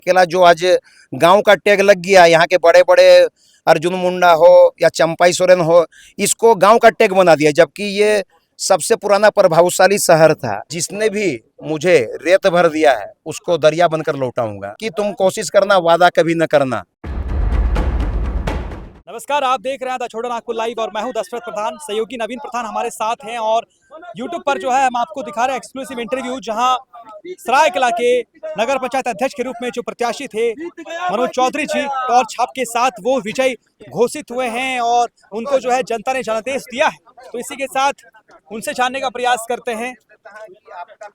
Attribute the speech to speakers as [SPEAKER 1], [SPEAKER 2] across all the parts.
[SPEAKER 1] सरायकेला जो आज गांव का टैग लग गया, यहाँ के बड़े बड़े अर्जुन मुंडा हो या चंपाई सोरेन हो, इसको गांव का टैग बना दिया, जबकि ये सबसे पुराना प्रभावशाली शहर था। जिसने भी मुझे रेत भर दिया है उसको दरिया बनकर लौटाऊंगा। कि तुम कोशिश करना, वादा कभी न करना।
[SPEAKER 2] नमस्कार, आप देख रहे हैं द छोटा नागपुर लाइव और मैं हूं दशरथ प्रधान। सहयोगी नवीन प्रधान हमारे साथ हैं और YouTube पर जो है हम आपको दिखा रहे हैं एक्सक्लूसिव इंटरव्यू, जहां सरायकेला के नगर पंचायत अध्यक्ष के रूप में जो प्रत्याशी थे मनोज चौधरी जी, टॉर्च छाप के साथ वो विजयी घोषित हुए हैं और उनको जो है जनता ने जनादेश दिया है। तो इसी के साथ उनसे जानने का प्रयास करते हैं,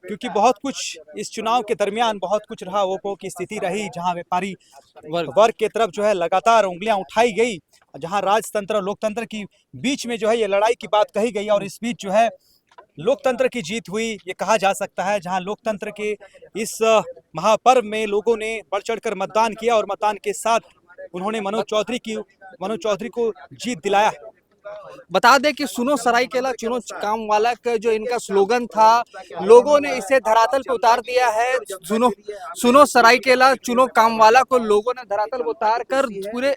[SPEAKER 2] क्योंकि बहुत कुछ इस चुनाव के दरमियान बहुत कुछ रहा, ओपो की स्थिति रही, जहां व्यापारी वर्ग के तरफ जो है लगातार उंगलियां उठाई गई, जहां राजतंत्र और लोकतंत्र की बीच में जो है ये लड़ाई की बात कही गई और इस बीच जो है लोकतंत्र की जीत हुई, ये कहा जा सकता है। जहां लोकतंत्र के इस महापर्व में लोगों ने बढ़ चढ़कर मतदान किया और मतदान के साथ उन्होंने मनोज चौधरी को जीत दिलाया।
[SPEAKER 3] बता दें कि सुनो सरायकेला चुनो काम वाला का जो इनका स्लोगन था, लोगों ने इसे धरातल पे उतार दिया है। सुनो सरायकेला चुनो काम वाला को लोगों ने धरातल पे उतार कर पूरे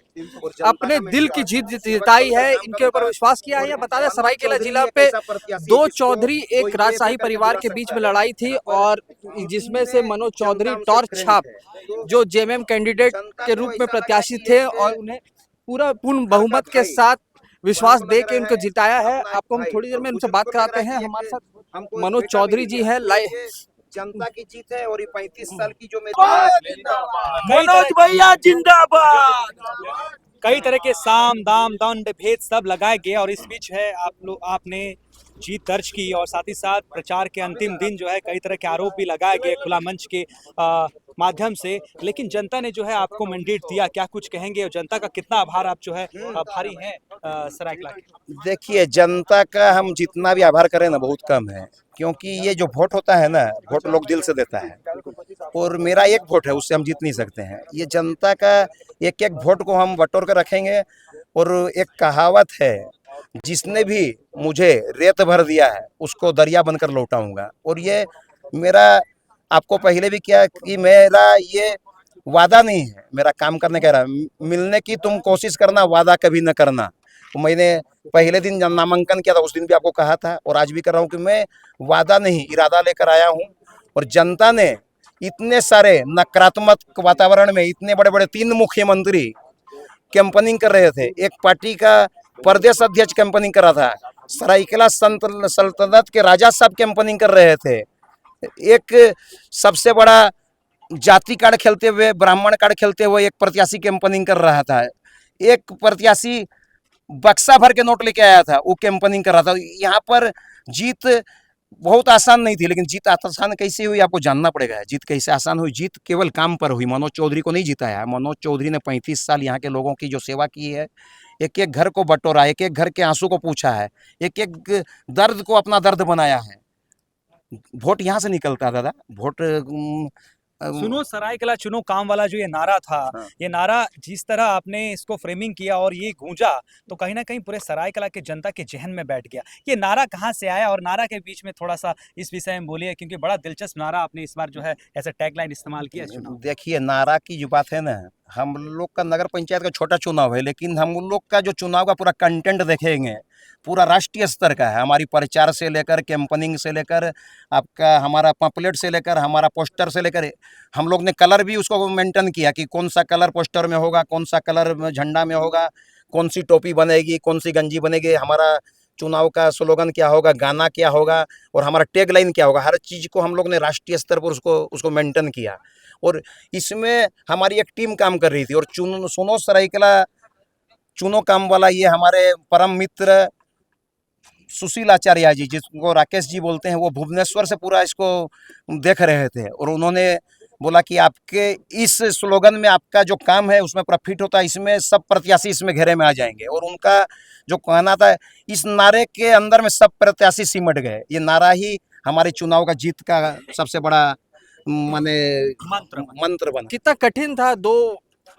[SPEAKER 3] अपने दिल की जीत जिताई है, इनके ऊपर विश्वास किया है। बता दें सरायकेला जिला पे दो चौधरी एक राजशाही परिवार के बीच में लड़ाई थी और जिसमें से मनोज चौधरी टॉर्च छाप जो जेएमएम कैंडिडेट के रूप में प्रत्याशी थे और उन्हें पूर्ण बहुमत के साथ विश्वास दे के उनको जिताया है। आपको हम थोड़ी देर में उनसे बात कराते हैं। हमारे साथ मनोज चौधरी जी है।
[SPEAKER 1] जनता की जीत है और ये 35 साल की जो
[SPEAKER 2] मनोज भैया जिंदाबाद। कई तरह के साम दाम दंड भेद सब लगाए गए और इस बीच है आपने जीत दर्ज की और साथ ही साथ प्रचार के अंतिम दिन जो है कई तरह के आरोप भी लगाए गए खुला मंच के माध्यम से, लेकिन जनता ने जो है आपको मैंडेट दिया। क्या कुछ कहेंगे और जनता का कितना आभार आप जो है भारी हैं सरायकेला के?
[SPEAKER 1] देखिए, जनता का हम जितना भी आभार करें ना बहुत कम है, क्योंकि ये जो वोट होता है ना, वोट लोग दिल से देता है और मेरा एक वोट है, उससे हम जीत नहीं सकते हैं। ये जनता का एक एक वोट को हम बटोर कर रखेंगे। और एक कहावत है, जिसने भी मुझे रेत भर दिया है उसको दरिया बनकर लौटाऊंगा। और ये मेरा आपको पहले भी किया कि मेरा ये वादा नहीं है, मेरा काम करने का रहा। मिलने की तुम कोशिश करना, वादा कभी न करना। तो मैंने पहले दिन जब नामांकन किया था उस दिन भी आपको कहा था और आज भी कर रहा हूँ कि मैं वादा नहीं, इरादा लेकर आया हूँ। और जनता ने इतने सारे नकारात्मक वातावरण में इतने बड़े बड़े 3 मुख्यमंत्री कैंपनिंग कर रहे थे, एक पार्टी का प्रदेश अध्यक्ष कैंपनिंग कर रहा था, सरायकेला सल्तनत के राजा साहब कैंपनिंग कर रहे थे, एक सबसे बड़ा जाति कार्ड खेलते हुए, ब्राह्मण कार्ड खेलते हुए एक प्रत्याशी कैंपनिंग कर रहा था, एक प्रत्याशी बक्सा भर के नोट लेके आया था, वो कैंपनिंग कर रहा था। यहाँ पर जीत बहुत आसान नहीं थी, लेकिन जीत आसान कैसे हुई आपको जानना पड़ेगा। जीत कैसे आसान हुई? जीत केवल काम पर हुई। मनोज चौधरी को नहीं जिताया। मनोज चौधरी ने 35 साल यहाँ के लोगों की जो सेवा की है, एक एक घर को बटोरा, एक एक घर के आंसू को पूछा है, एक एक दर्द को अपना दर्द बनाया है। वोट यहाँ से निकलता है दादा। वोट
[SPEAKER 2] सुनो सरायकेला चुनो काम वाला जो ये नारा था,
[SPEAKER 1] हाँ।
[SPEAKER 2] ये नारा जिस तरह आपने इसको फ्रेमिंग किया और ये गूंजा, तो कहीं ना कहीं पूरे सरायकेला के जनता के जहन में बैठ गया। ये नारा कहाँ से आया और नारा के बीच में थोड़ा सा इस विषय में बोलिए, क्योंकि बड़ा दिलचस्प नारा आपने इस बार जो है ऐसा टैगलाइन इस्तेमाल किया इस चुनाव।
[SPEAKER 1] देखिए, नारा की जो बात है ना, हम लोग का नगर पंचायत का छोटा चुनाव है, लेकिन हम लोग का जो चुनाव का पूरा कंटेंट देखेंगे, पूरा राष्ट्रीय स्तर का है। हमारी प्रचार से लेकर कैंपनिंग से लेकर आपका हमारा पम्पलेट से लेकर हमारा पोस्टर से लेकर, हम लोग ने कलर भी उसको मेंटेन किया कि कौन सा कलर पोस्टर में होगा, कौन सा कलर झंडा में होगा, कौन सी टोपी बनेगी, कौन सी गंजी बनेगी, हमारा चुनाव का स्लोगन क्या होगा, गाना क्या होगा और हमारा टैग लाइन क्या होगा। हर चीज़ को हम लोग ने राष्ट्रीय स्तर पर उसको मेंटेन किया। और इसमें हमारी एक टीम काम कर रही थी। और सुनो सरायकेला चुनो काम वाला, ये हमारे परम मित्र सुशील आचार्य जी, जिसको राकेश जी बोलते हैं, वो भुवनेश्वर से पूरा इसको देख रहे थे और उन्होंने बोला कि आपके इस स्लोगन में आपका जो काम है उसमें प्रॉफिट होता है, इसमें सब प्रत्याशी इसमें घेरे में आ जाएंगे। और उनका जो कहना था, इस नारे के अंदर में सब प्रत्याशी सिमट गए। ये नारा ही हमारे चुनाव का जीत का सबसे बड़ा माने मंत्र बना।
[SPEAKER 3] कितना कठिन था दो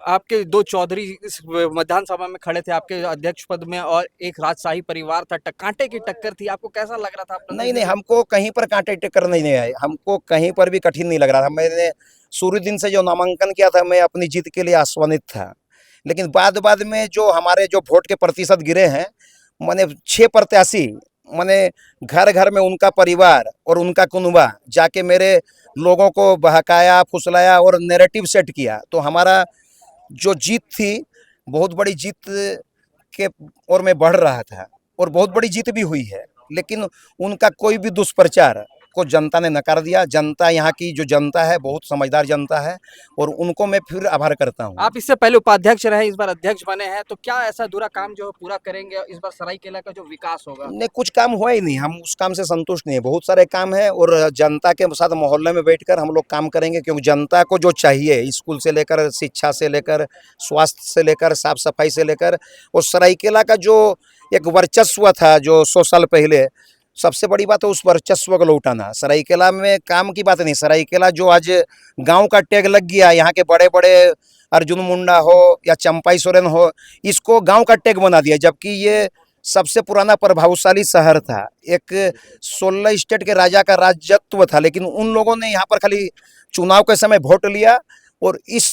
[SPEAKER 3] आपके दो चौधरी इस मतदान सभा में खड़े थे आपके अध्यक्ष पद में, और एक राजशाही परिवार था, कांटे की टक्कर थी, आपको कैसा लग रहा था? आप
[SPEAKER 1] नहीं नहीं, हमको कहीं पर कांटे टक्कर नहीं आए, हमको कहीं पर भी कठिन नहीं लग रहा था। मैंने शुरू दिन से जो नामांकन किया था, मैं अपनी जीत के लिए आश्वानित था। लेकिन बाद में जो हमारे जो वोट के प्रतिशत गिरे हैं, माने 6 प्रत्याशी, माने घर घर में उनका परिवार और उनका कुनबा जाके मेरे लोगों को बहकाया, फुसलाया और नैरेटिव सेट किया। तो हमारा जो जीत थी, बहुत बड़ी जीत के और मैं बढ़ रहा था, और बहुत बड़ी जीत भी हुई है। लेकिन उनका कोई भी दुष्प्रचार को जनता ने नकार दिया। जनता, यहाँ की जो जनता है, बहुत समझदार जनता है, और उनको मैं फिर आभार करता हूँ।
[SPEAKER 3] आप इससे पहले उपाध्यक्ष रहे, इस बार अध्यक्ष बने हैं, तो क्या ऐसा अधूरा काम जो पूरा करेंगे इस बार सरायकेला का जो विकास होगा?
[SPEAKER 1] नहीं, कुछ काम हुआ ही नहीं, हम उस काम से संतुष्ट नहीं है। बहुत सारे काम है, और जनता के साथ मोहल्ले में बैठकर हम लोग काम करेंगे, क्योंकि जनता को जो चाहिए, स्कूल से लेकर शिक्षा से लेकर स्वास्थ्य से लेकर साफ सफाई से लेकर, और सरायकेला का जो एक वर्चस्व था जो 100 साल पहले, सबसे बड़ी बात है उस वर्चस्व को लौटाना। सरायकेला में काम की बात नहीं, सरायकेला जो आज गांव का टैग लग गया, यहाँ के बड़े बड़े अर्जुन मुंडा हो या चंपाई सोरेन हो, इसको गांव का टैग बना दिया। जबकि ये सबसे पुराना प्रभावशाली शहर था, एक 16 स्टेट के राजा का राजत्व था। लेकिन उन लोगों ने यहाँ पर खाली चुनाव के समय वोट लिया और इस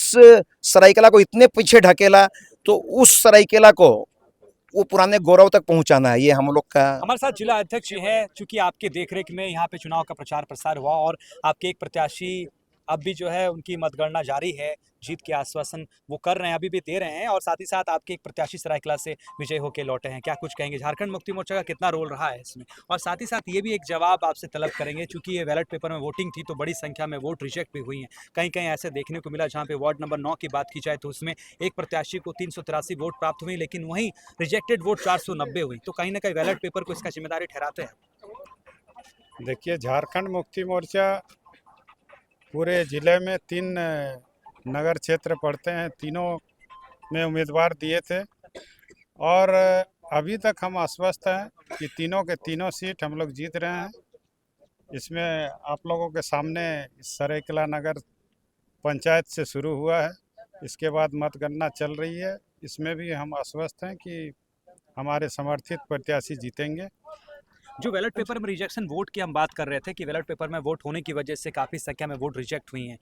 [SPEAKER 1] सरायकेला को इतने पीछे ढकेला। तो उस सरायकेला को वो पुराने गौरव तक पहुंचाना है, ये हम लोग का।
[SPEAKER 2] हमारे साथ जिला अध्यक्ष जी हैं, चूंकि आपके देखरेख में यहाँ पे चुनाव का प्रचार प्रसार हुआ और आपके एक प्रत्याशी अब भी जो है उनकी मतगणना जारी है, जीत के आश्वासन वो कर रहे हैं, अभी भी दे रहे हैं, और साथ ही साथ आपके एक प्रत्याशी सरायकेला से विजय होकर लौटे हैं। क्या कुछ कहेंगे, झारखंड मुक्ति मोर्चा का कितना रोल रहा है इसमें? और साथ ही साथ ये भी एक जवाब आपसे तलब करेंगे, चूंकि ये बैलेट पेपर में वोटिंग थी तो बड़ी संख्या में वोट रिजेक्ट भी हुई हैं। कहीं कहीं ऐसे देखने को मिला जहाँ पे वार्ड नंबर 9 की बात की जाए तो उसमें एक प्रत्याशी को 383 वोट प्राप्त हुई, लेकिन वहीं रिजेक्टेड वोट 490 हुई। तो कहीं ना कहीं बैलेट पेपर को इसका जिम्मेदारी ठहराते हैं?
[SPEAKER 4] देखिए, झारखंड मुक्ति मोर्चा पूरे ज़िले में 3 नगर क्षेत्र पड़ते हैं, तीनों में उम्मीदवार दिए थे, और अभी तक हम आश्वस्त हैं कि तीनों के तीनों सीट हम लोग जीत रहे हैं। इसमें आप लोगों के सामने सरायकेला नगर पंचायत से शुरू हुआ है, इसके बाद मतगणना चल रही है। इसमें भी हम आश्वस्त हैं कि हमारे समर्थित प्रत्याशी जीतेंगे।
[SPEAKER 2] जो बैलेट पेपर में रिजेक्शन वोट की हम बात कर रहे थे कि बैलेट पेपर में वोट होने की वजह से काफ़ी संख्या में वोट रिजेक्ट हुई हैं,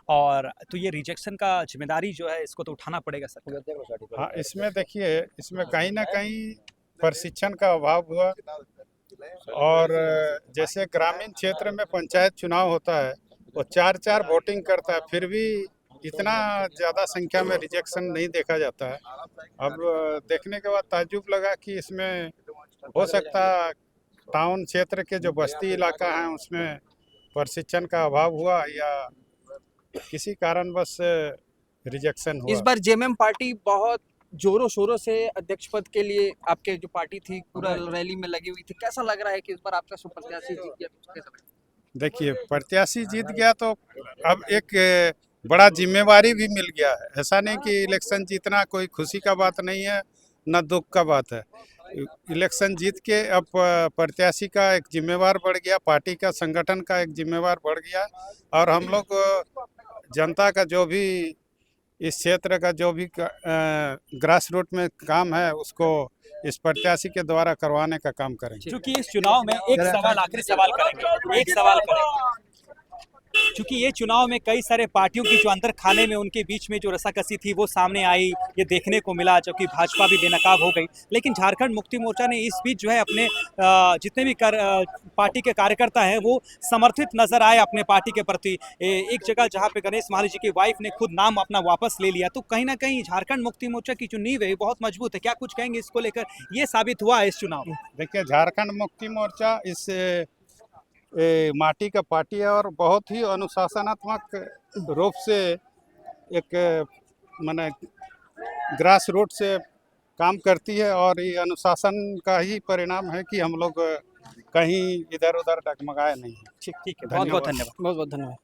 [SPEAKER 2] और तो ये रिजेक्शन का जिम्मेदारी जो है इसको तो उठाना पड़ेगा सर।
[SPEAKER 4] हाँ, इसमें देखिए, इसमें कहीं ना कहीं प्रशिक्षण का अभाव हुआ, और जैसे ग्रामीण क्षेत्र में पंचायत चुनाव होता है वो 4-4 वोटिंग करता है, फिर भी इतना ज़्यादा संख्या में रिजेक्शन नहीं देखा जाता है। अब देखने के बाद ताज्जुब लगा कि इसमें हो सकता टाउन क्षेत्र के जो बस्ती इलाका है उसमें प्रशिक्षण का अभाव हुआ या किसी कारणवश रिजेक्शन हुआ।
[SPEAKER 3] इस बार जेएमएम पार्टी बहुत जोरों शोरों से अध्यक्ष पद के लिए आपके जो पार्टी थी पूरा रैली में लगी हुई थी, कैसा लग रहा है कि इस बार आपका प्रत्याशी जीत गया? कैसा लग रहा है?
[SPEAKER 4] देखिए, प्रत्याशी जीत गया तो अब एक बड़ा जिम्मेवारी भी मिल गया है। ऐसा नहीं कि इलेक्शन जीतना कोई खुशी का बात नहीं है, न दुख का बात है। इलेक्शन जीत के अब प्रत्याशी का एक जिम्मेवार बढ़ गया, पार्टी का, संगठन का एक जिम्मेवार बढ़ गया, और हम लोग जनता का जो भी इस क्षेत्र का जो भी ग्रास रूट में काम है उसको इस प्रत्याशी के द्वारा करवाने का काम करेंगे।
[SPEAKER 2] क्योंकि इस चुनाव में एक सवाल, आखिरी सवाल करेंगे, एक सवाल करेंगे, क्योंकि ये चुनाव में कई सारे पार्टियों की जो अंदर खाने में उनके बीच में जो रसाकसी थी वो सामने आई, ये देखने को मिला, जबकि भाजपा भी बेनकाब हो गई। लेकिन झारखंड मुक्ति मोर्चा ने इस बीच जो है अपने जितने भी पार्टी के कार्यकर्ता हैं वो समर्थित नजर आए अपने पार्टी के प्रति। एक जगह जहाँ पे गणेश महाली जी की वाइफ ने खुद नाम अपना वापस ले लिया, तो कहीं ना कहीं झारखंड मुक्ति मोर्चा की जो नींव है बहुत मजबूत है। क्या कुछ कहेंगे इसको लेकर, ये साबित हुआ है इस चुनाव में?
[SPEAKER 4] देखिए, झारखंड मुक्ति मोर्चा इस माटी का पार्टी है और बहुत ही अनुशासनात्मक रूप से एक माने ग्रास रूट से काम करती है, और ये अनुशासन का ही परिणाम है कि हम लोग कहीं इधर उधर डगमगाए नहीं।
[SPEAKER 2] ठीक है, बहुत बहुत धन्यवाद।
[SPEAKER 3] बहुत बहुत धन्यवाद।